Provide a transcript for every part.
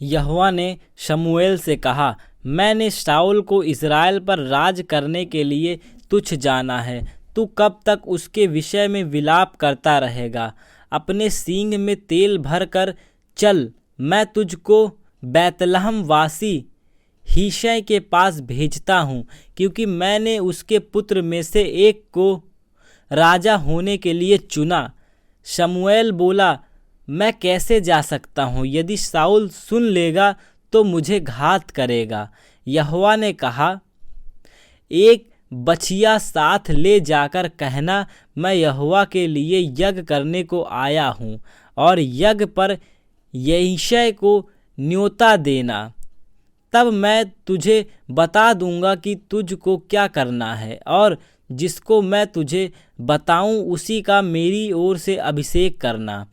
यहोवा ने शमूएल से कहा, मैंने शाऊल को इस्राएल पर राज करने के लिए तुच्छ जाना है। तू कब तक उसके विषय में विलाप करता रहेगा? अपने सींग में तेल भर कर चल, मैं तुझको बैतलहम वासी यिशै के पास भेजता हूँ, क्योंकि मैंने उसके पुत्र में से एक को राजा होने के लिए चुना। शमूएल बोला, मैं कैसे जा सकता हूँ? यदि शाऊल सुन लेगा तो मुझे घात करेगा। यहोवा ने कहा, एक बछिया साथ ले जाकर कहना, मैं यहोवा के लिए यज्ञ करने को आया हूँ, और यज्ञ पर यिशै को न्योता देना। तब मैं तुझे बता दूंगा कि तुझको क्या करना है, और जिसको मैं तुझे बताऊं उसी का मेरी ओर से अभिषेक करना।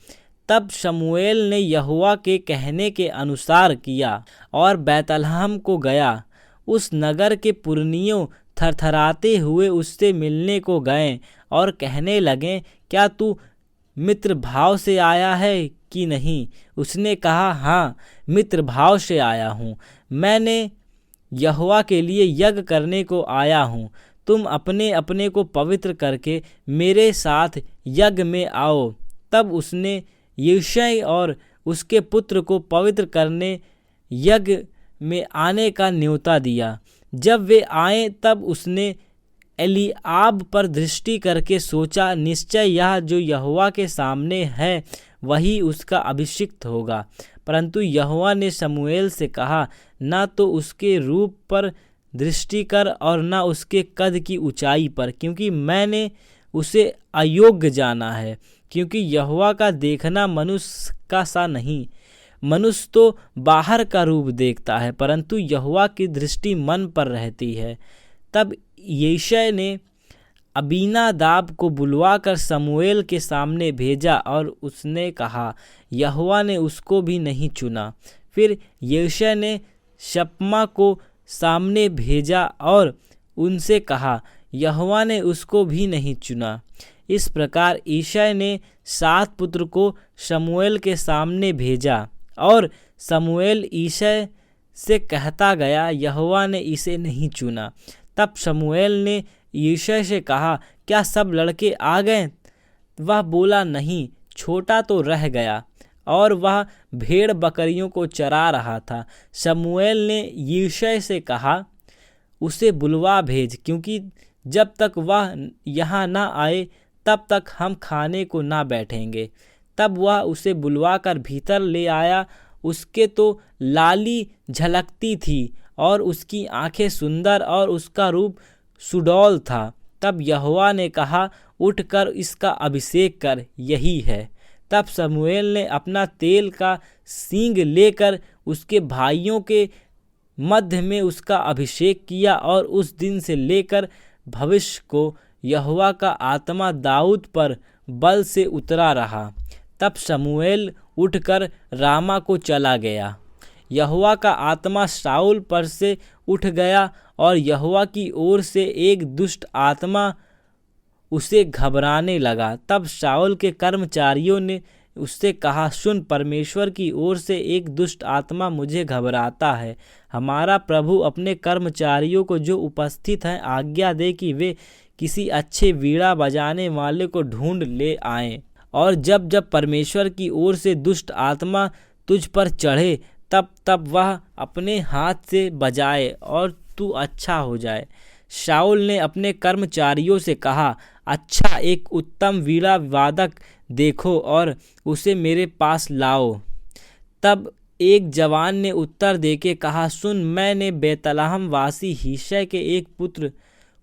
तब शमूएल ने यहोवा के कहने के अनुसार किया और बैतलहम को गया। उस नगर के पुरनियों थरथराते हुए उससे मिलने को गए और कहने लगे, क्या तू मित्र भाव से आया है कि नहीं? उसने कहा, हाँ, मित्र भाव से आया हूँ। मैंने यहोवा के लिए यज्ञ करने को आया हूँ। तुम अपने अपने को पवित्र करके मेरे साथ यज्ञ में आओ। तब उसने यिशै और उसके पुत्र को पवित्र करने यज्ञ में आने का न्योता दिया। जब वे आए तब उसने एलीआब पर दृष्टि करके सोचा, निश्चय यह जो यहोवा के सामने है वही उसका अभिषिक्त होगा। परंतु यहोवा ने शमूएल से कहा, न तो उसके रूप पर दृष्टि कर और न उसके कद की ऊंचाई पर, क्योंकि मैंने उसे अयोग्य जाना है। क्योंकि यहोवा का देखना मनुष्य का सा नहीं। मनुष्य तो बाहर का रूप देखता है, परंतु यहोवा की दृष्टि मन पर रहती है। तब यिशै ने अबीनादाब को बुलवाकर शमूएल के सामने भेजा और उसने कहा, यहोवा ने उसको भी नहीं चुना। फिर यिशै ने शप्मा को सामने भेजा और उनसे कहा, यहोवा ने उसको भी नहीं चुना। इस प्रकार यिशै ने 7 पुत्र को शमूएल के सामने भेजा, और शमूएल यिशै से कहता गया, यहोवा ने इसे नहीं चुना। तब शमूएल ने यिशै से कहा, क्या सब लड़के आ गए? वह बोला, नहीं, छोटा तो रह गया, और वह भेड़ बकरियों को चरा रहा था। शमूएल ने यिशै से कहा, उसे बुलवा भेज, क्योंकि जब तक वह यहाँ न आए तब तक हम खाने को ना बैठेंगे। तब वह उसे बुलवाकर भीतर ले आया। उसके तो लाली झलकती थी और उसकी आंखें सुंदर और उसका रूप सुडौल था। तब यहोवा ने कहा, उठकर इसका अभिषेक कर, यही है। तब शमूएल ने अपना तेल का सींग लेकर उसके भाइयों के मध्य में उसका अभिषेक किया, और उस दिन से लेकर भविष्य को यहोवा का आत्मा दाऊद पर बल से उतरा रहा। तब शमूएल उठकर रामा को चला गया। यहोवा का आत्मा शाऊल पर से उठ गया, और यहोवा की ओर से एक दुष्ट आत्मा उसे घबराने लगा। तब शाऊल के कर्मचारियों ने उससे कहा, सुन, परमेश्वर की ओर से एक दुष्ट आत्मा मुझे घबराता है। हमारा प्रभु अपने कर्मचारियों को जो उपस्थित हैं आज्ञा दे कि वे किसी अच्छे वीणा बजाने वाले को ढूंढ ले आएं, और जब जब परमेश्वर की ओर से दुष्ट आत्मा तुझ पर चढ़े तब तब वह अपने हाथ से बजाए और तू अच्छा हो जाए। शाऊल ने अपने कर्मचारियों से कहा, अच्छा, एक उत्तम वीणा वादक देखो और उसे मेरे पास लाओ। तब एक जवान ने उत्तर देके कहा, सुन, मैंने बैतलहम वासी यिशै के एक पुत्र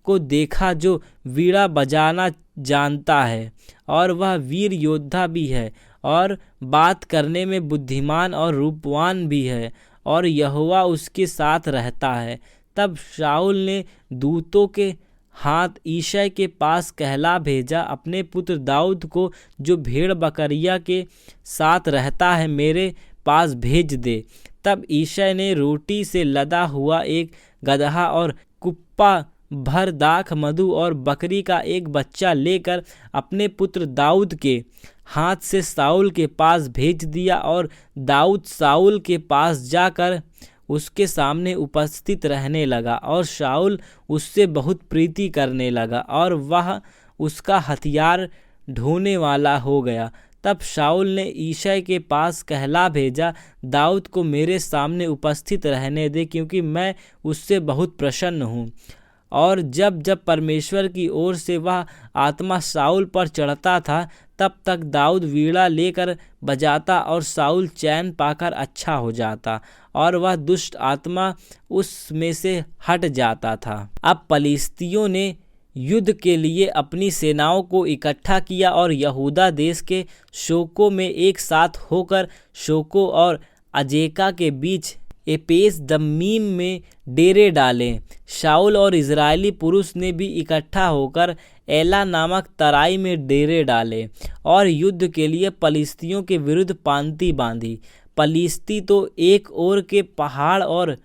को देखा जो वीणा बजाना जानता है, और वह वीर योद्धा भी है और बात करने में बुद्धिमान और रूपवान भी है, और यहोवा उसके साथ रहता है। तब शाऊल ने दूतों के हाथ यिशै के पास कहला भेजा, अपने पुत्र दाऊद को जो भेड़ बकरिया के साथ रहता है मेरे पास भेज दे। तब यिशै ने रोटी से लदा हुआ एक गदहा और कुप्पा भर दाख मधु और बकरी का एक बच्चा लेकर अपने पुत्र दाऊद के हाथ से शाऊल के पास भेज दिया। और दाऊद शाऊल के पास जाकर उसके सामने उपस्थित रहने लगा और शाऊल उससे बहुत प्रीति करने लगा और वह उसका हथियार ढोने वाला हो गया। तब शाऊल ने यिशै के पास कहला भेजा, दाऊद को मेरे सामने उपस्थित रहने दे, क्योंकि मैं उससे बहुत प्रसन्न हूँ। और जब जब परमेश्वर की ओर से वह आत्मा शाऊल पर चढ़ता था, तब तक दाऊद वीणा लेकर बजाता और शाऊल चैन पाकर अच्छा हो जाता और वह दुष्ट आत्मा उसमें से हट जाता था। अब पलिश्तियों ने युद्ध के लिए अपनी सेनाओं को इकट्ठा किया और यहूदा देश के शोको में एक साथ होकर शोको और अजेका के बीच एपेस दम्मीम में डेरे डाले। शाऊल और इजरायली पुरुष ने भी इकट्ठा होकर एला नामक तराई में डेरे डाले और युद्ध के लिए पलिश्तियों के विरुद्ध पांति बांधी। पलिश्ती तो एक ओर के पहाड़ और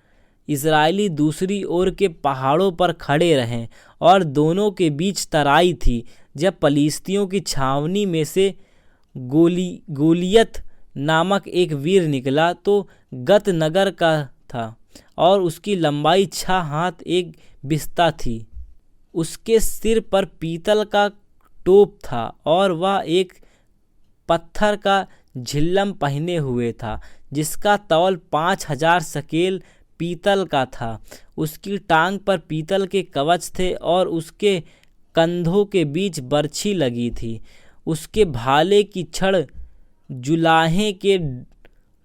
इजरायली दूसरी ओर के पहाड़ों पर खड़े रहे और दोनों के बीच तराई थी। जब पलिश्तियों की छावनी में से गोलियत नामक एक वीर निकला तो गत नगर का था और उसकी लंबाई 6 हाथ 1 बिस्ता थी। उसके सिर पर पीतल का टोप था और वह एक पत्थर का झिल्लम पहने हुए था, जिसका तौल 5000 शकेल पीतल का था। उसकी टांग पर पीतल के कवच थे और उसके कंधों के बीच बरछी लगी थी। उसके भाले की छड़ जुलाहे के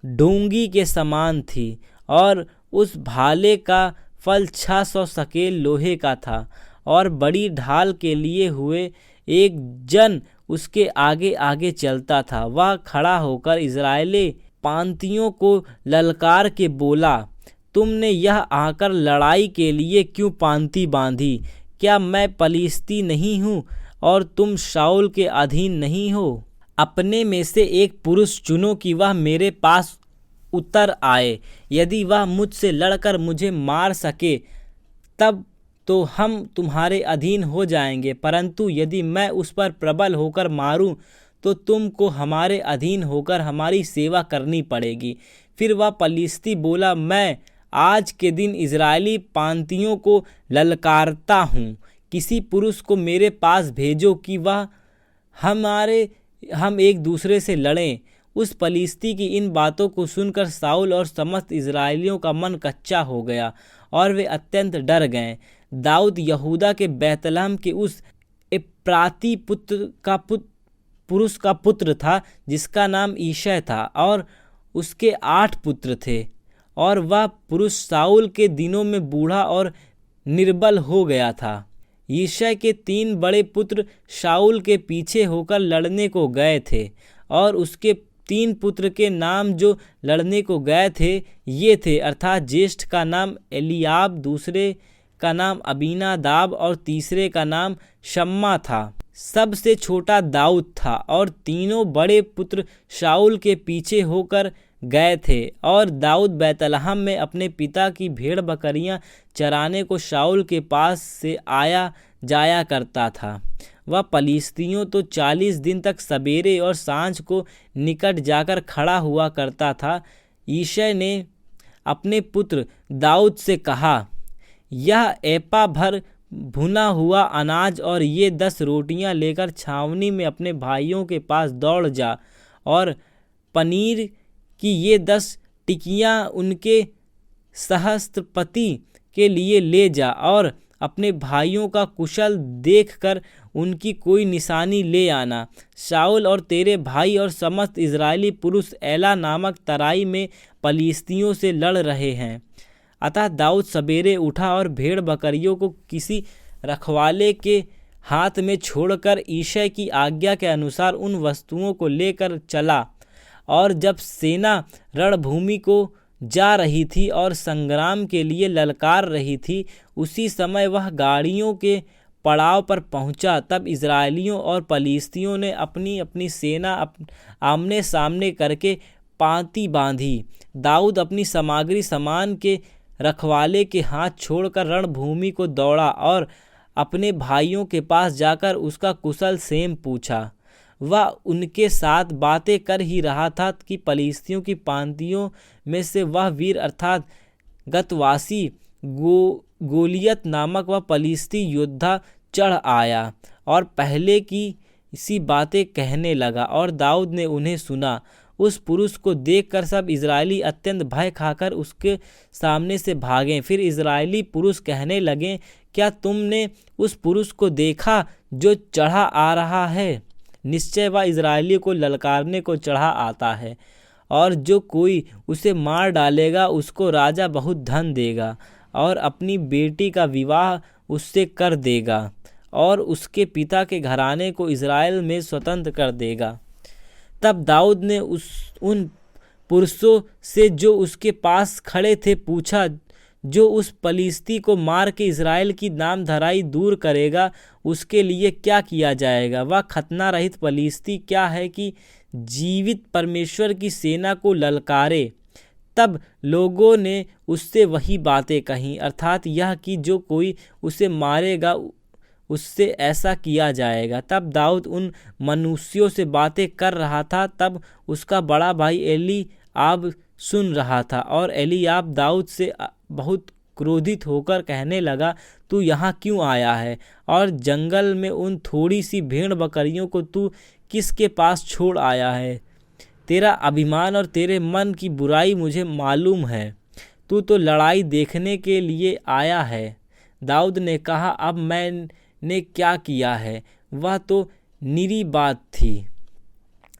डोंगी के समान थी और उस भाले का फल 600 शकेल लोहे का था। और बड़ी ढाल के लिए हुए एक जन उसके आगे आगे चलता था। वह खड़ा होकर इजरायली पांतियों को ललकार के बोला, तुमने यह आकर लड़ाई के लिए क्यों पांति बांधी? क्या मैं पलिश्ती नहीं हूँ और तुम शाऊल के अधीन नहीं हो? अपने में से एक पुरुष चुनो कि वह मेरे पास उतर आए। यदि वह मुझसे लड़कर मुझे मार सके तब तो हम तुम्हारे अधीन हो जाएंगे, परंतु यदि मैं उस पर प्रबल होकर मारूं तो तुमको हमारे अधीन होकर हमारी सेवा करनी पड़ेगी। फिर वह पलिश्ती बोला, मैं आज के दिन इजरायली पांतियों को ललकारता हूँ। किसी पुरुष को मेरे पास भेजो कि वह हम एक दूसरे से लड़ें। उस पलिश्ती की इन बातों को सुनकर शाऊल और समस्त इजरायलियों का मन कच्चा हो गया और वे अत्यंत डर गए। दाऊद यहूदा के बैतलहम के उस एप्राती पुरुष का पुत्र था जिसका नाम यिशै था और उसके 8 पुत्र थे। और वह पुरुष शाऊल के दिनों में बूढ़ा और निर्बल हो गया था। यिशै के 3 बड़े पुत्र शाऊल के पीछे होकर लड़ने को गए थे और उसके 3 पुत्र के नाम जो लड़ने को गए थे ये थे, अर्थात ज्येष्ठ का नाम एलियाब, दूसरे का नाम अबीनादाब और तीसरे का नाम शम्मा था। सबसे छोटा दाऊद था और तीनों बड़े पुत्र शाऊल के पीछे होकर गए थे। और दाऊद बैतलहम में अपने पिता की भेड़ बकरियां चराने को शाऊल के पास से आया जाया करता था। वह पलिश्तियों तो 40 दिन तक सवेरे और सांझ को निकट जाकर खड़ा हुआ करता था। यिशै ने अपने पुत्र दाऊद से कहा, यह एपा भर भुना हुआ अनाज और ये 10 रोटियां लेकर छावनी में अपने भाइयों के पास दौड़ जा और पनीर की ये 10 टिकियां उनके सहस्त्रपति के लिए ले जा और अपने भाइयों का कुशल देखकर उनकी कोई निशानी ले आना। शाऊल और तेरे भाई और समस्त इजरायली पुरुष एला नामक तराई में पलिश्तियों से लड़ रहे हैं। अतः दाऊद सवेरे उठा और भेड़ बकरियों को किसी रखवाले के हाथ में छोड़कर यिशै की आज्ञा के अनुसार उन वस्तुओं को लेकर चला। और जब सेना रणभूमि को जा रही थी और संग्राम के लिए ललकार रही थी, उसी समय वह गाड़ियों के पड़ाव पर पहुंचा। तब इजरायलियों और पलिश्तियों ने अपनी अपनी सेना आमने सामने करके पांति बांधी। दाऊद अपनी सामग्री सामान के रखवाले के हाथ छोड़कर रणभूमि को दौड़ा और अपने भाइयों के पास जाकर उसका कुशल क्षेम पूछा। वह उनके साथ बातें कर ही रहा था कि पलिश्तियों की पांतियों में से वह वीर अर्थात गतवासी गोलियत नामक वह पलिश्ती योद्धा चढ़ आया और पहले की सी बातें कहने लगा, और दाऊद ने उन्हें सुना। उस पुरुष को देखकर सब इजरायली अत्यंत भय खाकर उसके सामने से भागे। फिर इजरायली पुरुष कहने लगे, क्या तुमने उस पुरुष को देखा जो चढ़ा आ रहा है? निश्चय वह इजरायलियों को ललकारने को चढ़ा आता है, और जो कोई उसे मार डालेगा उसको राजा बहुत धन देगा और अपनी बेटी का विवाह उससे कर देगा और उसके पिता के घराने को इजराइल में स्वतंत्र कर देगा। तब दाऊद ने उन पुरुषों से जो उसके पास खड़े थे पूछा, जो उस पलिश्ती को मार के इजराइल की नामधराई दूर करेगा उसके लिए क्या किया जाएगा? वह खतना रहित पलिश्ती क्या है कि जीवित परमेश्वर की सेना को ललकारे? तब लोगों ने उससे वही बातें कहीं, अर्थात यह कि जो कोई उसे मारेगा उससे ऐसा किया जाएगा। तब दाऊद उन मनुष्यों से बातें कर रहा था। तब उसका बड़ा भाई एलीआब सुन रहा था, और एलीआब दाऊद से बहुत क्रोधित होकर कहने लगा, तू यहाँ क्यों आया है? और जंगल में उन थोड़ी सी भेड़ बकरियों को तू किसके पास छोड़ आया है? तेरा अभिमान और तेरे मन की बुराई मुझे मालूम है। तू तो लड़ाई देखने के लिए आया है। दाऊद ने कहा, अब मैंने क्या किया है? वह तो निरी बात थी।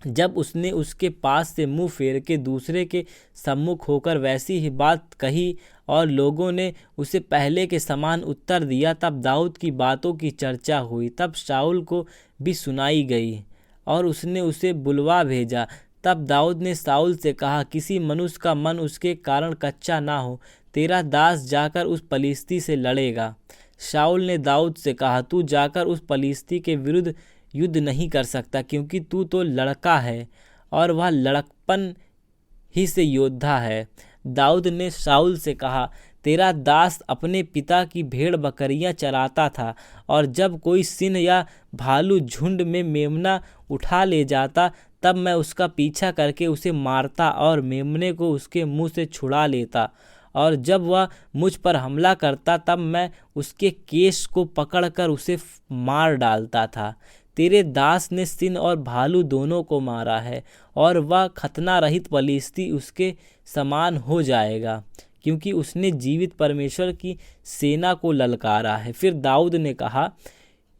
जब उसने उसके पास से मुंह फेर के दूसरे के सम्मुख होकर वैसी ही बात कही और लोगों ने उसे पहले के समान उत्तर दिया, तब दाऊद की बातों की चर्चा हुई। तब शाऊल को भी सुनाई गई और उसने उसे बुलवा भेजा। तब दाऊद ने शाऊल से कहा, किसी मनुष्य का मन उसके कारण कच्चा ना हो, तेरा दास जाकर उस पलिश्ती से लड़ेगा। शाऊल ने दाऊद से कहा, तू जाकर उस पलिश्ती के विरुद्ध युद्ध नहीं कर सकता, क्योंकि तू तो लड़का है और वह लड़कपन ही से योद्धा है। दाऊद ने शाऊल से कहा, तेरा दास अपने पिता की भेड़ बकरियां चराता था, और जब कोई सिंह या भालू झुंड में मेमना उठा ले जाता तब मैं उसका पीछा करके उसे मारता और मेमने को उसके मुंह से छुड़ा लेता, और जब वह मुझ पर हमला करता तब मैं उसके केश को पकड़कर उसे मार डालता था। तेरे दास ने सिंह और भालू दोनों को मारा है, और वह खतना रहित पलिश्ती उसके समान हो जाएगा, क्योंकि उसने जीवित परमेश्वर की सेना को ललकारा है। फिर दाऊद ने कहा,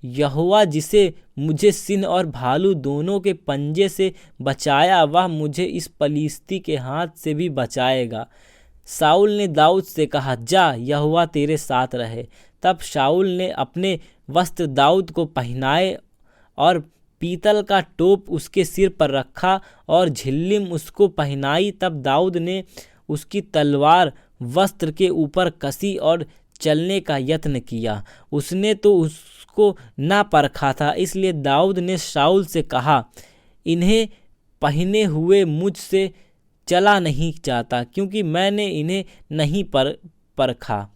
यहोवा जिसे मुझे सिंह और भालू दोनों के पंजे से बचाया, वह मुझे इस पलिश्ती के हाथ से भी बचाएगा। शाऊल ने दाऊद से कहा, जा, यहोवा तेरे साथ रहे। तब शाऊल ने अपने वस्त्र दाऊद को पहनाए और पीतल का टोप उसके सिर पर रखा और झिल्लिम उसको पहनाई। तब दाऊद ने उसकी तलवार वस्त्र के ऊपर कसी और चलने का यत्न किया। उसने तो उसको ना परखा था, इसलिए दाऊद ने शाऊल से कहा, इन्हें पहने हुए मुझसे चला नहीं जाता, क्योंकि मैंने इन्हें नहीं परखा।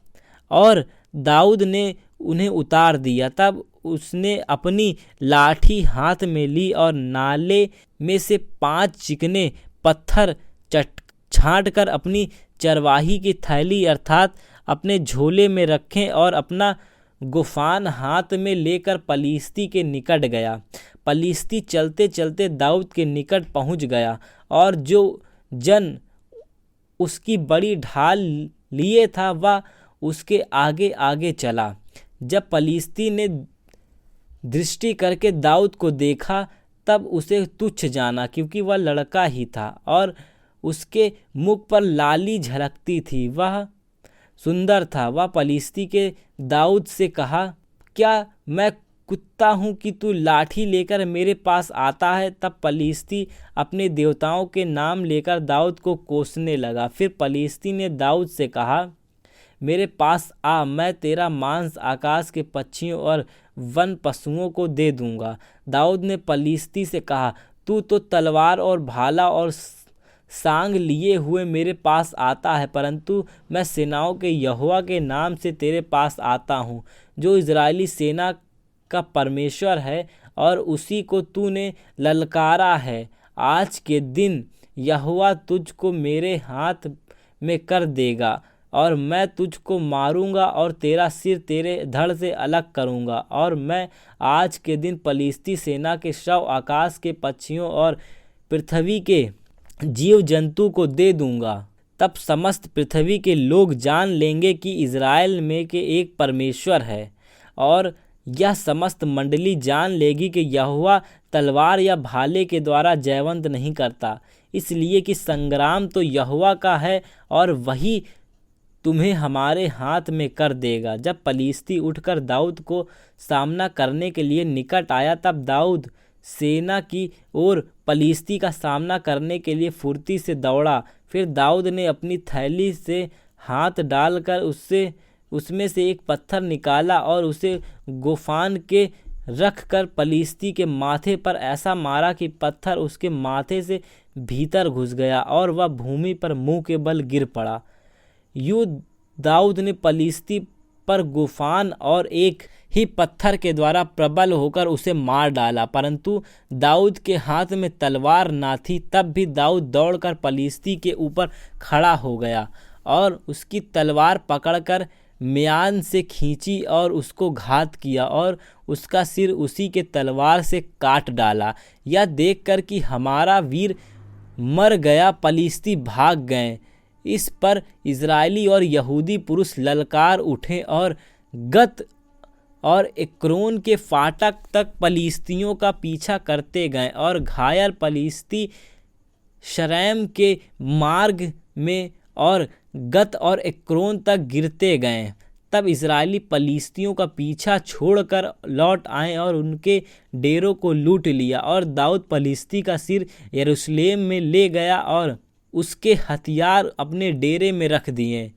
और दाऊद ने उन्हें उतार दिया। तब उसने अपनी लाठी हाथ में ली और नाले में से 5 चिकने पत्थर छांट कर अपनी चरवाही की थैली अर्थात अपने झोले में रखे और अपना गुफान हाथ में लेकर पलिश्ती के निकट गया। पलिश्ती चलते चलते दाऊद के निकट पहुंच गया, और जो जन उसकी बड़ी ढाल लिए था वह उसके आगे आगे चला। जब पलिश्ती ने दृष्टि करके दाऊद को देखा तब उसे तुच्छ जाना, क्योंकि वह लड़का ही था और उसके मुख पर लाली झलकती थी, वह सुंदर था। वह पलिश्ती के दाऊद से कहा, क्या मैं कुत्ता हूँ कि तू लाठी लेकर मेरे पास आता है? तब पलिश्ती अपने देवताओं के नाम लेकर दाऊद को कोसने लगा। फिर पलिश्ती ने दाऊद से कहा, मेरे पास आ, मैं तेरा मांस आकाश के पक्षियों और वन पशुओं को दे दूंगा। दाऊद ने पलिश्ती से कहा, तू तो तलवार और भाला और सांग लिए हुए मेरे पास आता है, परंतु मैं सेनाओं के यहोवा के नाम से तेरे पास आता हूँ, जो इज़राइली सेना का परमेश्वर है, और उसी को तूने ललकारा है। आज के दिन यहोवा तुझको मेरे हाथ में कर देगा, और मैं तुझको मारूंगा और तेरा सिर तेरे धड़ से अलग करूंगा। और मैं आज के दिन पलिश्ती सेना के शव आकाश के पक्षियों और पृथ्वी के जीव जंतु को दे दूंगा। तब समस्त पृथ्वी के लोग जान लेंगे कि इज़राइल में के एक परमेश्वर है, और यह समस्त मंडली जान लेगी कि यहोवा तलवार या भाले के द्वारा जयवंत नहीं करता, इसलिए कि संग्राम तो यहोवा का है और वही तुम्हें हमारे हाथ में कर देगा। जब पलिश्ती उठकर दाऊद को सामना करने के लिए निकट आया, तब दाऊद सेना की ओर पलिश्ती का सामना करने के लिए फुर्ती से दौड़ा। फिर दाऊद ने अपनी थैली से हाथ डालकर उसमें से एक पत्थर निकाला और उसे गोफान के रख कर पलिश्ती के माथे पर ऐसा मारा कि पत्थर उसके माथे से भीतर घुस गया और वह भूमि पर मुंह के बल गिर पड़ा। यूं दाऊद ने पलिश्ती पर गोफान और एक ही पत्थर के द्वारा प्रबल होकर उसे मार डाला, परंतु दाऊद के हाथ में तलवार ना थी। तब भी दाऊद दौड़कर पलिश्ती के ऊपर खड़ा हो गया और उसकी तलवार पकड़कर म्यान से खींची और उसको घात किया और उसका सिर उसी के तलवार से काट डाला। यह देखकर कि हमारा वीर मर गया, पलिश्ती भाग गए। इस पर इज़राइली और यहूदी पुरुष ललकार उठे और गत और एक्रोन के फाटक तक पलिश्तियों का पीछा करते गए, और घायल पलिश्ती शरैम के मार्ग में और गत और एक्रोन तक गिरते गए। तब इज़राइली पलिश्तियों का पीछा छोड़कर लौट आए और उनके डेरों को लूट लिया, और दाऊद पलिश्ती का सिर यरूशलेम में ले गया और उसके हथियार अपने डेरे में रख दिए।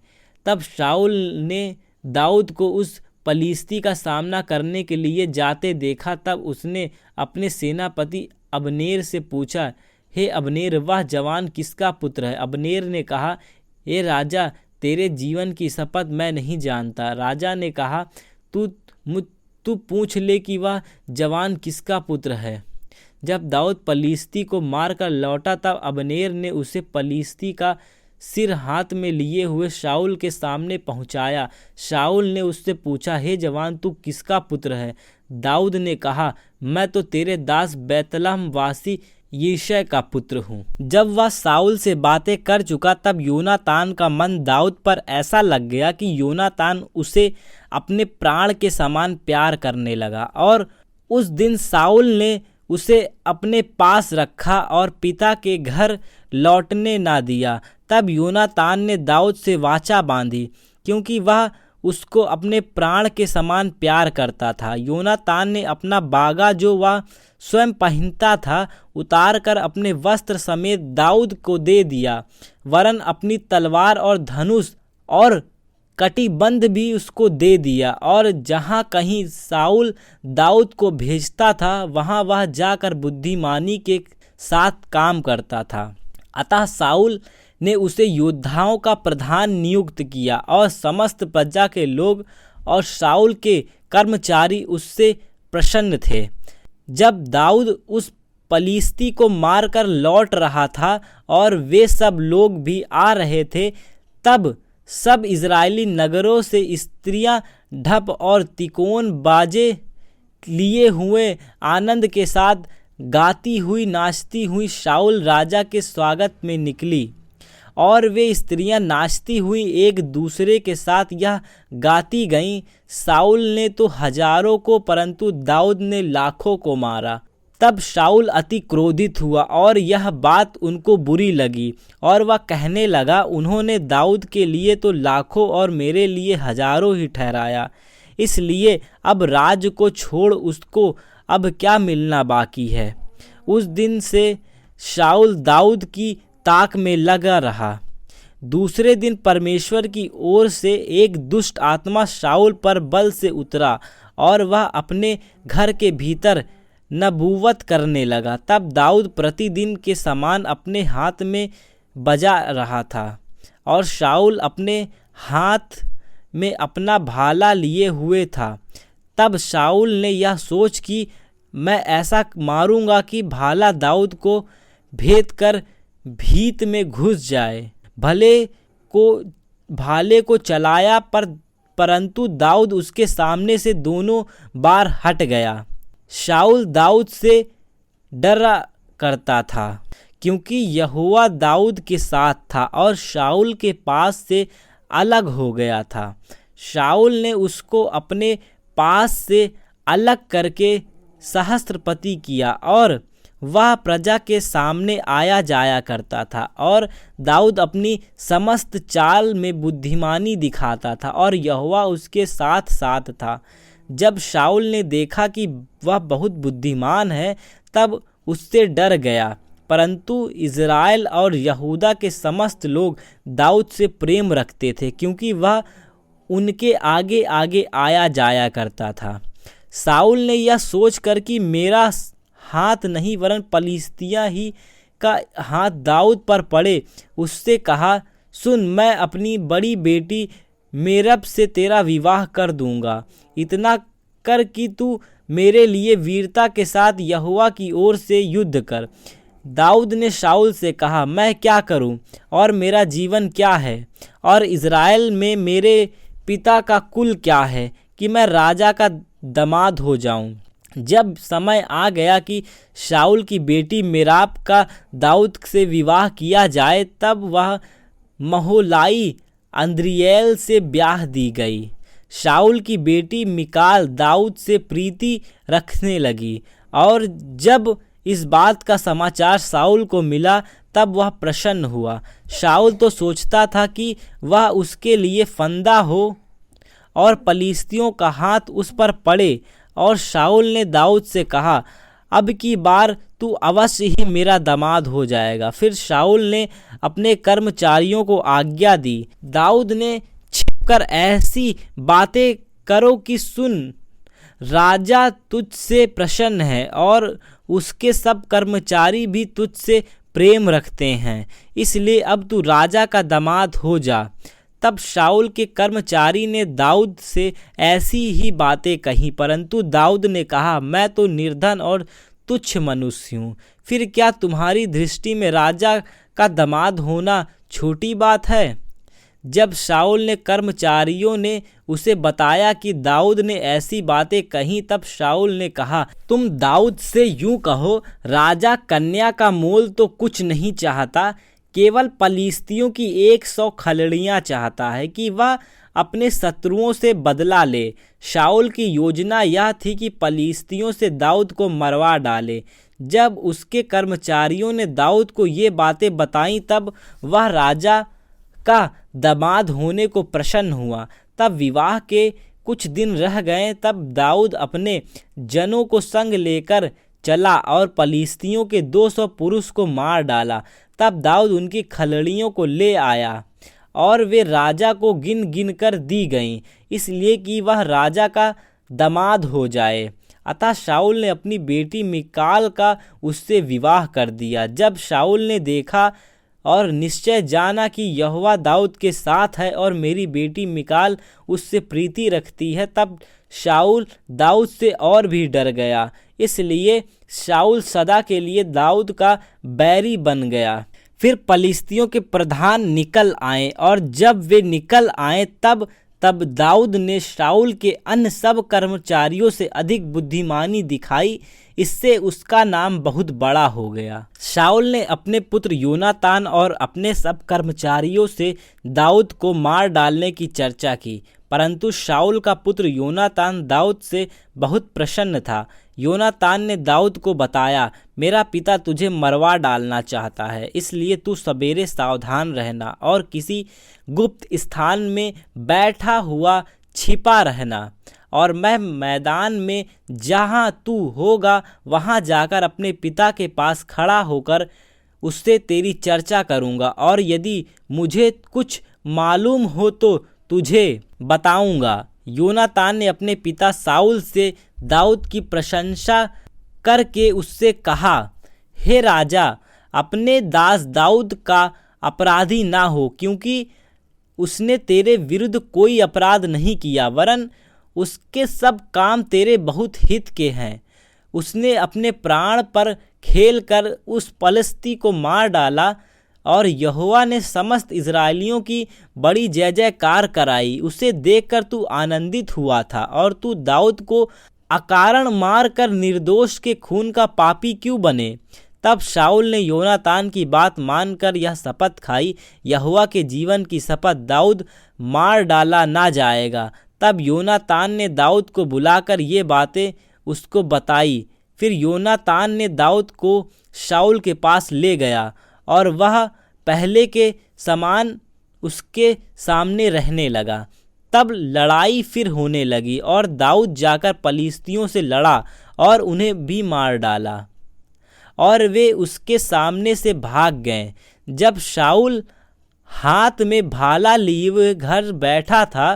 तब शाऊल ने दाऊद को उस पलिश्ती का सामना करने के लिए जाते देखा। तब उसने अपने सेनापति अबनेर से पूछा, हे अबनेर, वह जवान किसका पुत्र है? अबनेर ने कहा, हे राजा, तेरे जीवन की शपथ मैं नहीं जानता। राजा ने कहा, तू पूछ ले कि वह जवान किसका पुत्र है। जब दाऊद पलिश्ती को मारकर लौटा, तब अबनेर ने उसे पलिश्ती का सिर हाथ में लिए हुए शाऊल के सामने पहुंचाया। शाऊल ने उससे पूछा, हे जवान, तू किसका पुत्र है? दाऊद ने कहा, मैं तो तेरे दास बैतलहम वासी यिशै का पुत्र हूँ। जब वह शाऊल से बातें कर चुका, तब योनातान का मन दाऊद पर ऐसा लग गया कि योनातान उसे अपने प्राण के समान प्यार करने लगा, और उस दिन शाऊल ने उसे अपने पास रखा और पिता के घर लौटने ना दिया। तब योनातान ने दाऊद से वाचा बांधी, क्योंकि वह उसको अपने प्राण के समान प्यार करता था। योनातान ने अपना बागा जो वह स्वयं पहनता था उतार कर अपने वस्त्र समेत दाऊद को दे दिया, वरन अपनी तलवार और धनुष और कटिबंध भी उसको दे दिया। और जहाँ कहीं शाऊल दाऊद को भेजता था, वहाँ वह जाकर बुद्धिमानी के साथ काम करता था। अतः शाऊल ने उसे योद्धाओं का प्रधान नियुक्त किया, और समस्त प्रजा के लोग और शाऊल के कर्मचारी उससे प्रसन्न थे। जब दाऊद उस पलिश्ती को मारकर लौट रहा था और वे सब लोग भी आ रहे थे, तब सब इज़राइली नगरों से स्त्रियां ढप और तिकोन बाजे लिए हुए आनंद के साथ गाती हुई नाचती हुई शाऊल राजा के स्वागत में निकली। और वे स्त्रियां नाचती हुई एक दूसरे के साथ यह गाती गईं, शाऊल ने तो हजारों को, परंतु दाऊद ने लाखों को मारा। तब शाऊल अति क्रोधित हुआ और यह बात उनको बुरी लगी, और वह कहने लगा, उन्होंने दाऊद के लिए तो लाखों और मेरे लिए हजारों ही ठहराया, इसलिए अब राज को छोड़ उसको अब क्या मिलना बाकी है। उस दिन से शाऊल दाऊद की ताक में लगा रहा। दूसरे दिन परमेश्वर की ओर से एक दुष्ट आत्मा शाऊल पर बल से उतरा, और वह अपने घर के भीतर नबूवत करने लगा। तब दाऊद प्रतिदिन के समान अपने हाथ में बजा रहा था और शाऊल अपने हाथ में अपना भाला लिए हुए था। तब शाऊल ने यह सोच कि मैं ऐसा मारूंगा कि भाला दाऊद को भेद कर भीत में घुस जाए। भाले को चलाया परंतु दाऊद उसके सामने से दोनों बार हट गया। शाऊल दाऊद से डरा करता था क्योंकि यहोवा दाऊद के साथ था और शाऊल के पास से अलग हो गया था। शाऊल ने उसको अपने पास से अलग करके सहस्त्रपति किया और वह प्रजा के सामने आया जाया करता था और दाऊद अपनी समस्त चाल में बुद्धिमानी दिखाता था और यहोवा उसके साथ साथ था। जब शाऊल ने देखा कि वह बहुत बुद्धिमान है तब उससे डर गया, परंतु इज़राइल और यहूदा के समस्त लोग दाऊद से प्रेम रखते थे क्योंकि वह उनके आगे आगे आया जाया करता था। शाऊल ने यह सोचकर कि मेरा हाथ नहीं वरन पलिश्तियाँ ही का हाथ दाऊद पर पड़े, उससे कहा, सुन, मैं अपनी बड़ी बेटी मेरब से तेरा विवाह कर दूंगा। इतना कर कि तू मेरे लिए वीरता के साथ यहोवा की ओर से युद्ध कर। दाऊद ने शाऊल से कहा, मैं क्या करूं और मेरा जीवन क्या है और इज़राइल में मेरे पिता का कुल क्या है कि मैं राजा का दामाद हो जाऊं। जब समय आ गया कि शाऊल की बेटी मेराब का दाऊद से विवाह किया जाए तब वह महोलाई अद्रिएल से ब्याह दी गई। शाऊल की बेटी मिकाल दाऊद से प्रीति रखने लगी और जब इस बात का समाचार शाऊल को मिला तब वह प्रसन्न हुआ। शाऊल तो सोचता था कि वह उसके लिए फंदा हो और पलिश्तियों का हाथ उस पर पड़े और शाऊल ने दाऊद से कहा, अब की बार तू अवश्य ही मेरा दामाद हो जाएगा। फिर शाऊल ने अपने कर्मचारियों को आज्ञा दी, दाऊद ने छिपकर ऐसी बातें करो कि सुन, राजा तुझसे प्रसन्न है और उसके सब कर्मचारी भी तुझसे प्रेम रखते हैं, इसलिए अब तू राजा का दामाद हो जा। तब शाऊल के कर्मचारी ने दाऊद से ऐसी ही बातें कही, परंतु दाऊद ने कहा, मैं तो निर्धन और तुच्छ मनुष्य हूँ। फिर क्या तुम्हारी दृष्टि में राजा का दामाद होना छोटी बात है? जब शाऊल ने कर्मचारियों ने उसे बताया कि दाऊद ने ऐसी बातें कहीं, तब शाऊल ने कहा, तुम दाऊद से यूं कहो, राजा कन्या का मोल तो कुछ नहीं चाहता, केवल पलिश्तियों की 100 खलड़ियाँ चाहता है कि वह अपने शत्रुओं से बदला ले। शाऊल की योजना यह थी कि पलिश्तियों से दाऊद को मरवा डाले। जब उसके कर्मचारियों ने दाऊद को ये बातें बताईं तब वह राजा का दामाद होने को प्रसन्न हुआ। तब विवाह के कुछ दिन रह गए तब दाऊद अपने जनों को संग लेकर चला और पलिश्तियों के 200 पुरुष को मार डाला। तब दाऊद उनकी खलड़ियों को ले आया और वे राजा को गिन गिन कर दी गईं, इसलिए कि वह राजा का दामाद हो जाए। अतः शाऊल ने अपनी बेटी मिकाल का उससे विवाह कर दिया। जब शाऊल ने देखा और निश्चय जाना कि यहोवा दाऊद के साथ है और मेरी बेटी मिकाल उससे प्रीति रखती है, तब शाऊल दाऊद से और भी डर गया। इसलिए शाऊल सदा के लिए दाऊद का बैरी बन गया। फिर पलिश्तियों के प्रधान निकल आए और जब वे निकल आए तब दाऊद ने शाऊल के अन्य सब कर्मचारियों से अधिक बुद्धिमानी दिखाई, इससे उसका नाम बहुत बड़ा हो गया। शाऊल ने अपने पुत्र योनातान और अपने सब कर्मचारियों से दाऊद को मार डालने की चर्चा की, परंतु शाऊल का पुत्र योनातान दाऊद से बहुत प्रसन्न था। योनातान ने दाऊद को बताया, मेरा पिता तुझे मरवा डालना चाहता है, इसलिए तू सवेरे सावधान रहना और किसी गुप्त स्थान में बैठा हुआ छिपा रहना, और मैं मैदान में जहाँ तू होगा वहाँ जाकर अपने पिता के पास खड़ा होकर उससे तेरी चर्चा करूँगा, और यदि मुझे कुछ मालूम हो तो तुझे बताऊँगा। योनातान ने अपने पिता शाऊल से दाऊद की प्रशंसा करके उससे कहा, हे राजा, अपने दास दाऊद का अपराधी ना हो, क्योंकि उसने तेरे विरुद्ध कोई अपराध नहीं किया, वरन उसके सब काम तेरे बहुत हित के हैं। उसने अपने प्राण पर खेल कर उस पलिश्ती को मार डाला और यहोवा ने समस्त इस्राएलियों की बड़ी जय जयकार कराई। उसे देखकर तू आनंदित हुआ था और तू दाऊद को अकारण मार कर निर्दोष के खून का पापी क्यों बने? तब शाऊल ने योनातान की बात मानकर यह शपथ खाई, यहोवा के जीवन की शपथ, दाऊद मार डाला ना जाएगा। तब योनातान ने दाऊद को बुलाकर ये बातें उसको बताई। फिर योनातान ने दाऊद को शाऊल के पास ले गया और वह पहले के समान उसके सामने रहने लगा। तब लड़ाई फिर होने लगी और दाऊद जाकर पलिश्तियों से लड़ा और उन्हें भी मार डाला और वे उसके सामने से भाग गए। जब शाऊल हाथ में भाला लिए हुए घर बैठा था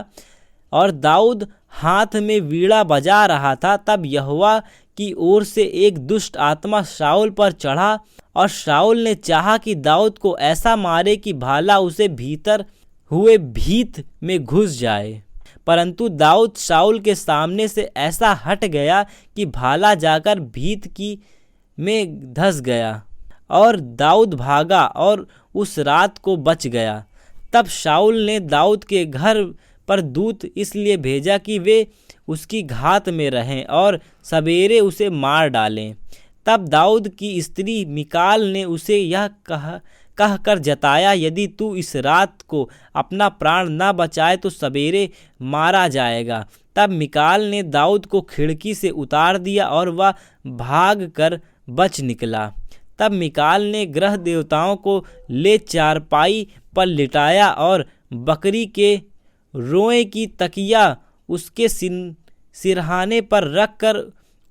और दाऊद हाथ में वीणा बजा रहा था, तब यहोवा की ओर से एक दुष्ट आत्मा शाऊल पर चढ़ा और शाऊल ने चाहा कि दाऊद को ऐसा मारे कि भाला उसे भीतर हुए भीत में घुस जाए, परंतु दाऊद शाऊल के सामने से ऐसा हट गया कि भाला जाकर भीत की में धंस गया और दाऊद भागा और उस रात को बच गया। तब शाऊल ने दाऊद के घर पर दूत इसलिए भेजा कि वे उसकी घात में रहें और सवेरे उसे मार डालें। तब दाऊद की स्त्री मिकाल ने उसे यह कहकर जताया, यदि तू इस रात को अपना प्राण न बचाए तो सवेरे मारा जाएगा। तब मिकाल ने दाऊद को खिड़की से उतार दिया और वह भाग कर बच निकला। तब मिकाल ने ग्रह देवताओं को ले चारपाई पर लिटाया और बकरी के रोए की तकिया उसके सिरहाने पर रखकर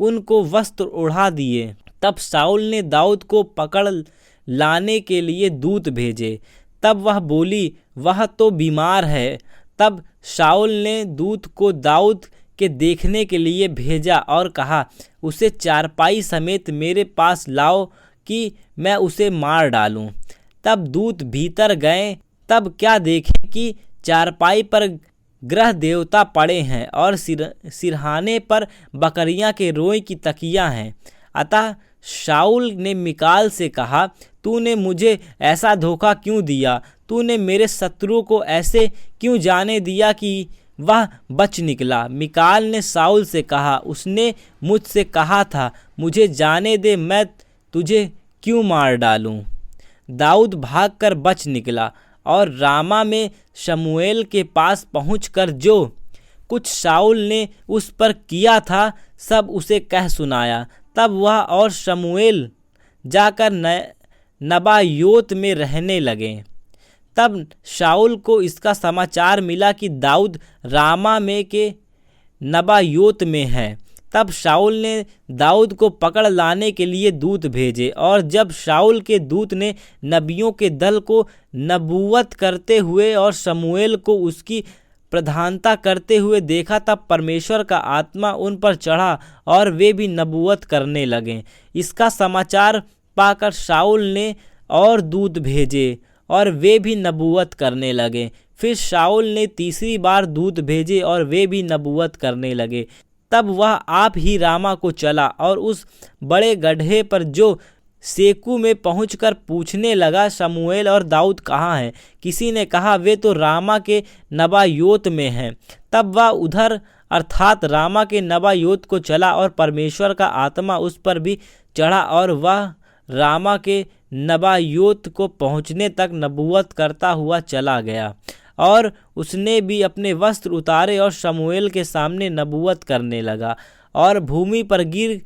उनको वस्त्र ओढ़ा दिए। तब शाऊल ने दाऊद को पकड़ लाने के लिए दूत भेजे। तब वह बोली, वह तो बीमार है। तब शाऊल ने दूत को दाऊद के देखने के लिए भेजा और कहा, उसे चारपाई समेत मेरे पास लाओ कि मैं उसे मार डालूं। तब दूत भीतर गए, तब क्या देखे कि चारपाई पर ग्रह देवता पड़े हैं और सिरहाने पर बकरियां के रोए की तकियां हैं। अतः शाऊल ने मिकाल से कहा, तूने मुझे ऐसा धोखा क्यों दिया? तूने मेरे शत्रुओं को ऐसे क्यों जाने दिया कि वह बच निकला? मिकाल ने शाऊल से कहा, उसने मुझसे कहा था, मुझे जाने दे, मैं तुझे क्यों मार डालूं? दाऊद भागकर बच निकला और रामा में शमूएल के पास पहुंचकर जो कुछ शाऊल ने उस पर किया था सब उसे कह सुनाया। तब वह और शमूएल जाकर नबायोत में रहने लगे। तब शाऊल को इसका समाचार मिला कि दाऊद रामा में के नबायोत में है। तब शाऊल ने दाऊद को पकड़ लाने के लिए दूत भेजे और जब शाऊल के दूत ने नबियों के दल को नबूवत करते हुए और शमूएल को उसकी प्रधानता करते हुए देखा, तब परमेश्वर का आत्मा उन पर चढ़ा और वे भी नबूवत करने लगे। इसका समाचार पाकर शाऊल ने और दूत भेजे और वे भी नबूवत करने लगे। फिर शाऊल ने तीसरी बार दूत भेजे और वे भी नबूवत करने लगे। तब वह आप ही रामा को चला और उस बड़े गड्ढे पर जो सेकू में पहुंचकर पूछने लगा, शमूएल और दाऊद कहाँ हैं? किसी ने कहा, वे तो रामा के नबायोत में हैं। तब वह उधर अर्थात रामा के नबायोत को चला और परमेश्वर का आत्मा उस पर भी चढ़ा और वह रामा के नबायोत को पहुँचने तक नबूवत करता हुआ चला गया और उसने भी अपने वस्त्र उतारे और शमूएल के सामने नबूवत करने लगा और भूमि पर गिर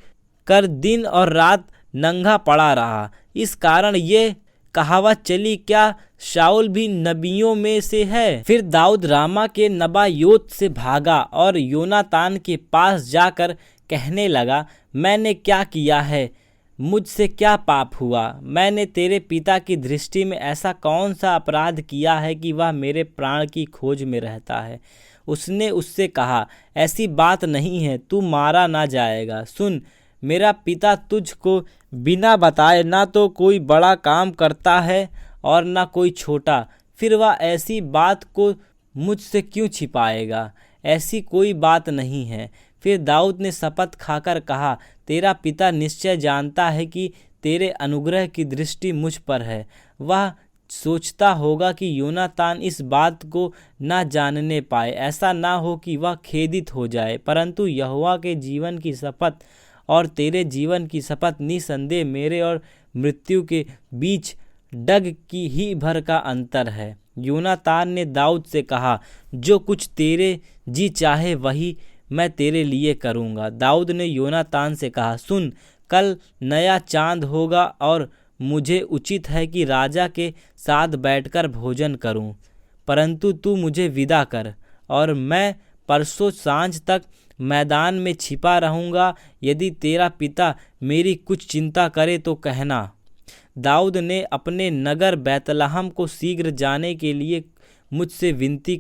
कर दिन और रात नंगा पड़ा रहा। इस कारण ये कहावत चली, क्या शाऊल भी नबियों में से है? फिर दाऊद रामा के नबायोत से भागा और योनातान के पास जाकर कहने लगा, मैंने क्या किया है? मुझसे क्या पाप हुआ? मैंने तेरे पिता की दृष्टि में ऐसा कौन सा अपराध किया है कि वह मेरे प्राण की खोज में रहता है? उसने उससे कहा, ऐसी बात नहीं है, तू मारा ना जाएगा। सुन, मेरा पिता तुझको बिना बताए ना तो कोई बड़ा काम करता है और न कोई छोटा, फिर वह ऐसी बात को मुझसे क्यों छिपाएगा? ऐसी कोई बात नहीं है। फिर दाऊद ने शपथ खाकर कहा, तेरा पिता निश्चय जानता है कि तेरे अनुग्रह की दृष्टि मुझ पर है। वह सोचता होगा कि योनातान इस बात को ना जानने पाए, ऐसा ना हो कि वह खेदित हो जाए। परंतु यहोवा के जीवन की शपथ और तेरे जीवन की शपथ निसंदेह मेरे और मृत्यु के बीच डग की ही भर का अंतर है। योनातान ने दाऊद से कहा, जो कुछ तेरे जी चाहे वही मैं तेरे लिए करूँगा। दाऊद ने योनातान से कहा, सुन, कल नया चांद होगा और मुझे उचित है कि राजा के साथ बैठकर भोजन करूं, परंतु तू मुझे विदा कर और मैं परसों सांझ तक मैदान में छिपा रहूंगा। यदि तेरा पिता मेरी कुछ चिंता करे तो कहना। दाऊद ने अपने नगर बैतलहम को शीघ्र जाने के लिए मुझसे विनती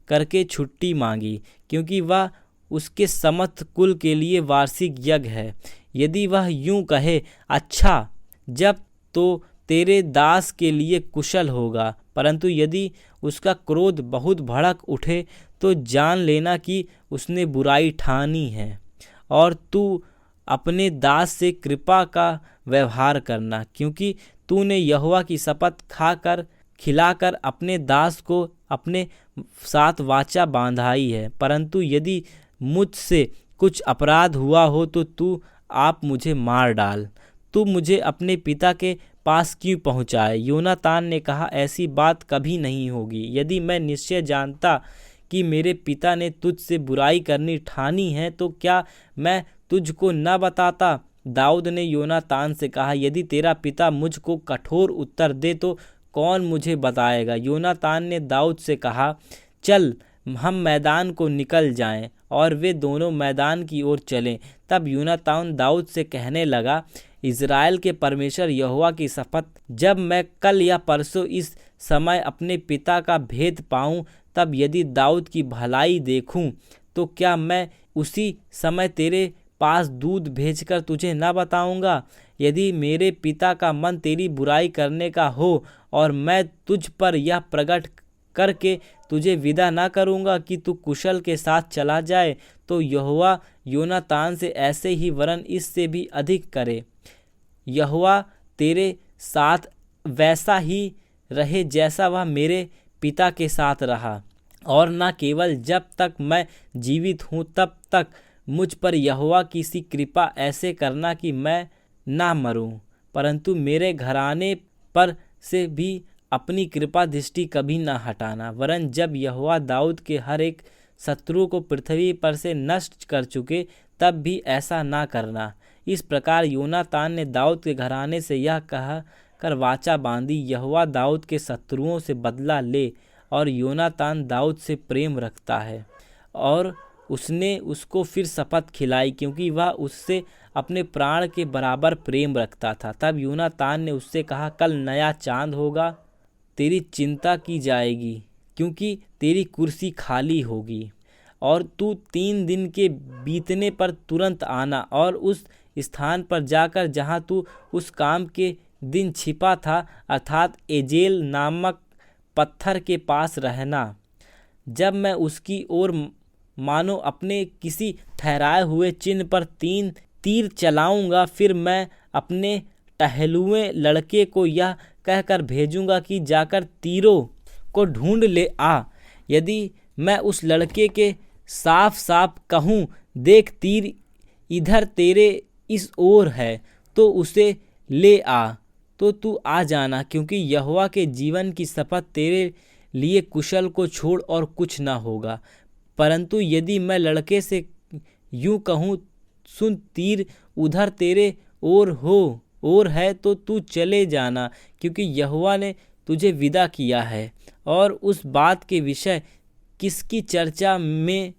करके छुट्टी मांगी, क्योंकि वह उसके समस्त कुल के लिए वार्षिक यज्ञ है। यदि वह यूं कहे, अच्छा, जब तो तेरे दास के लिए कुशल होगा, परंतु यदि उसका क्रोध बहुत भड़क उठे तो जान लेना कि उसने बुराई ठानी है, और तू अपने दास से कृपा का व्यवहार करना, क्योंकि तूने यहोवा की शपथ खिलाकर अपने दास को अपने साथ वाचा बांधाई है। परंतु यदि मुझसे कुछ अपराध हुआ हो तो तू आप मुझे मार डाल। तू मुझे अपने पिता के पास क्यों पहुँचाए? योनातान ने कहा, ऐसी बात कभी नहीं होगी। यदि मैं निश्चय जानता कि मेरे पिता ने तुझसे बुराई करनी ठानी है तो क्या मैं तुझको न बताता? दाऊद ने योनातान से कहा, यदि तेरा पिता मुझको कठोर उत्तर दे तो कौन मुझे बताएगा? योनातान ने दाऊद से कहा, चल, हम मैदान को निकल जाएं। और वे दोनों मैदान की ओर चले। तब योनातान दाऊद से कहने लगा, इज़राइल के परमेश्वर यहोवा की शपथ, जब मैं कल या परसों इस समय अपने पिता का भेद पाऊं, तब यदि दाऊद की भलाई देखूं तो क्या मैं उसी समय तेरे पास दूध भेजकर तुझे न बताऊंगा? यदि मेरे पिता का मन तेरी बुराई करने का हो और मैं तुझ पर यह प्रकट करके तुझे विदा ना करूंगा कि तू कुशल के साथ चला जाए, तो यहोवा योनातान से ऐसे ही वरन इससे भी अधिक करे। यहोवा तेरे साथ वैसा ही रहे जैसा वह मेरे पिता के साथ रहा, और न केवल जब तक मैं जीवित हूँ तब तक मुझ पर यहोवा की सी कृपा ऐसे करना कि मैं ना मरूं, परंतु मेरे घराने पर से भी अपनी कृपा दृष्टि कभी न हटाना। वरन जब यहोवा दाऊद के हर एक शत्रु को पृथ्वी पर से नष्ट कर चुके, तब भी ऐसा ना करना। इस प्रकार योनातान ने दाऊद के घराने से यह कहा कर वाचा बांधी, यहोवा दाऊद के शत्रुओं से बदला ले। और योनातान दाऊद से प्रेम रखता है, और उसने उसको फिर शपथ खिलाई, क्योंकि वह उससे अपने प्राण के बराबर प्रेम रखता था। तब योनातान ने उससे कहा, कल नया चांद होगा, तेरी चिंता की जाएगी, क्योंकि तेरी कुर्सी खाली होगी, और तू 3 दिन के बीतने पर तुरंत आना और उस स्थान पर जाकर जहाँ तू उस काम के दिन छिपा था, अर्थात एजेल नामक पत्थर के पास रहना। जब मैं उसकी ओर मानो अपने किसी ठहराए हुए चिन्ह पर 3 तीर चलाऊंगा, फिर मैं अपने टहलुए लड़के को यह कहकर भेजूंगा कि जाकर तीरों को ढूंढ ले आ। यदि मैं उस लड़के के साफ साफ कहूँ, देख तीर इधर तेरे इस ओर है, तो उसे ले आ, तो तू आ जाना, क्योंकि यहोवा के जीवन की शपथ तेरे लिए कुशल को छोड़ और कुछ ना होगा। परंतु यदि मैं लड़के से यूं कहूँ, सुन, तीर उधर तेरे ओर है, तो तू चले जाना, क्योंकि यहोवा ने तुझे विदा किया है। और उस बात के विषय किसकी चर्चा में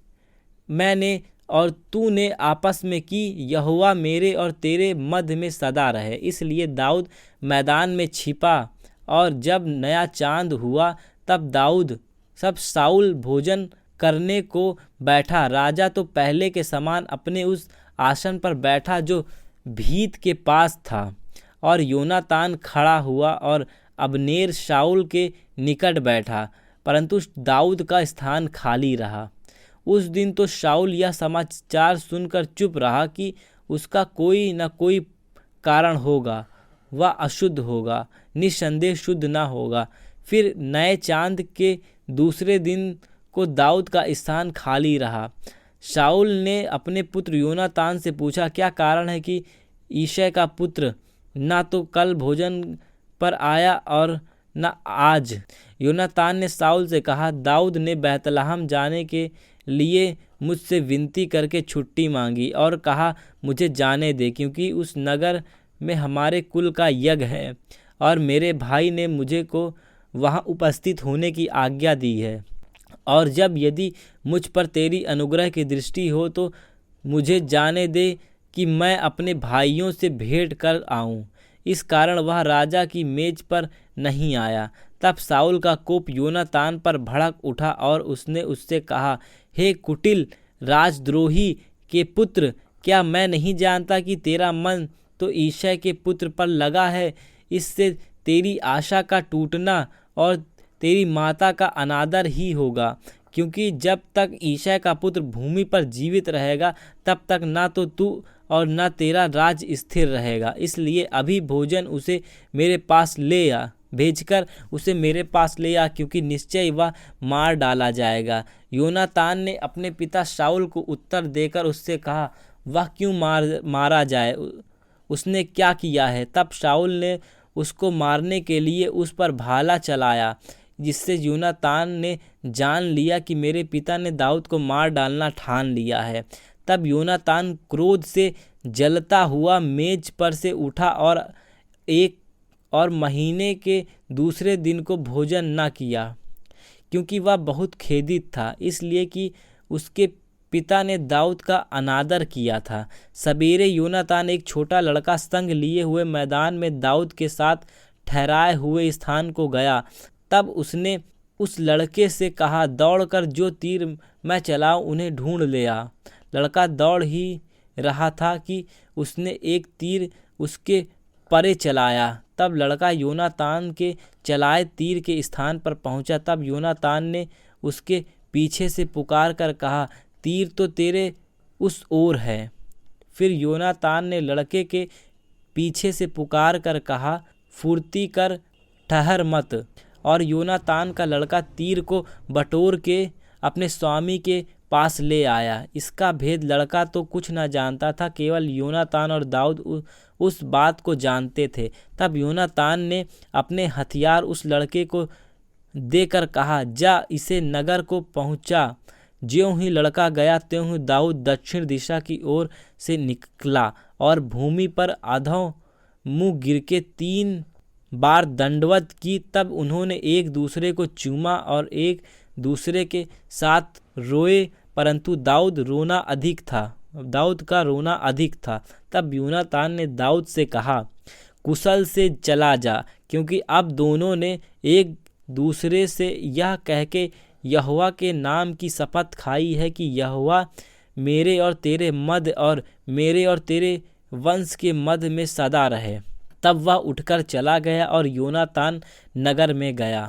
मैंने और तूने आपस में की, यहोवा मेरे और तेरे मध्य में सदा रहे। इसलिए दाऊद मैदान में छिपा, और जब नया चांद हुआ तब शाऊल भोजन करने को बैठा। राजा तो पहले के समान अपने उस आसन पर बैठा जो भीत के पास था, और योनातान खड़ा हुआ और अब्नेर शाऊल के निकट बैठा, परंतु दाऊद का स्थान खाली रहा। उस दिन तो शाऊल यह समाचार सुनकर चुप रहा कि उसका कोई न कोई कारण होगा, वह अशुद्ध होगा, निस्संदेह शुद्ध न होगा। फिर नए चांद के दूसरे दिन को दाऊद का स्थान खाली रहा। शाऊल ने अपने पुत्र योनातान से पूछा, क्या कारण है कि यिशै का पुत्र ना तो कल भोजन पर आया और न आज? योनातान ने शाऊल से कहा, दाऊद ने बैतलहम जाने के लिए मुझसे विनती करके छुट्टी मांगी और कहा, मुझे जाने दे, क्योंकि उस नगर में हमारे कुल का यज्ञ है और मेरे भाई ने मुझे को वहाँ उपस्थित होने की आज्ञा दी है। और जब यदि मुझ पर तेरी अनुग्रह की दृष्टि हो तो मुझे जाने दे कि मैं अपने भाइयों से भेंट कर आऊँ। इस कारण वह राजा की मेज पर नहीं आया। तब शाऊल का कोप योनातान पर भड़क उठा और उसने उससे कहा, हे कुटिल राजद्रोही के पुत्र, क्या मैं नहीं जानता कि तेरा मन तो यिशै के पुत्र पर लगा है? इससे तेरी आशा का टूटना और तेरी माता का अनादर ही होगा, क्योंकि जब तक यिशै का पुत्र भूमि पर जीवित रहेगा तब तक ना तो तू और न तेरा राज स्थिर रहेगा। इसलिए अभी भोजन उसे मेरे पास ले आ, भेजकर उसे मेरे पास ले आ, क्योंकि निश्चय वह मार डाला जाएगा। योनातान ने अपने पिता शाऊल को उत्तर देकर उससे कहा, वह क्यों मारा जाए? उसने क्या किया है? तब शाऊल ने उसको मारने के लिए उस पर भाला चलाया, जिससे योनातान ने जान लिया कि मेरे पिता ने दाऊद को मार डालना ठान लिया है। तब योनातान क्रोध से जलता हुआ मेज पर से उठा और महीने के दूसरे दिन को भोजन न किया, क्योंकि वह बहुत खेदित था, इसलिए कि उसके पिता ने दाऊद का अनादर किया था। सवेरे योनातान एक छोटा लड़का संग लिए हुए मैदान में दाऊद के साथ ठहराए हुए स्थान को गया। तब उसने उस लड़के से कहा, दौड़कर जो तीर मैं चलाऊं उन्हें ढूंढ ले आ। लड़का दौड़ ही रहा था कि उसने एक तीर उसके परे चलाया। तब लड़का योनातान के चलाए तीर के स्थान पर पहुंचा। तब योनातान ने उसके पीछे से पुकार कर कहा, तीर तो तेरे उस ओर है। फिर योनातान ने लड़के के पीछे से पुकार कर कहा, फुर्ती कर, ठहर मत। और योनातान का लड़का तीर को बटोर के अपने स्वामी के पास ले आया। इसका भेद लड़का तो कुछ न जानता था, केवल योनातान और दाऊद उस बात को जानते थे। तब योनातान ने अपने हथियार उस लड़के को देकर कहा, जा इसे नगर को पहुंचा। ज्यों ही लड़का गया त्यों ही दाऊद दक्षिण दिशा की ओर से निकला और भूमि पर आधों मुंह गिर के 3 बार दंडवत की। तब उन्होंने एक दूसरे को चूमा और एक दूसरे के साथ रोए, परंतु दाऊद का रोना अधिक था। तब योनातान ने दाऊद से कहा, कुशल से चला जा, क्योंकि अब दोनों ने एक दूसरे से यह कह के यहोवा के नाम की शपथ खाई है कि यहोवा मेरे और तेरे मध्य और मेरे और तेरे वंश के मध्य में सदा रहे। तब वह उठकर चला गया और योनातान नगर में गया।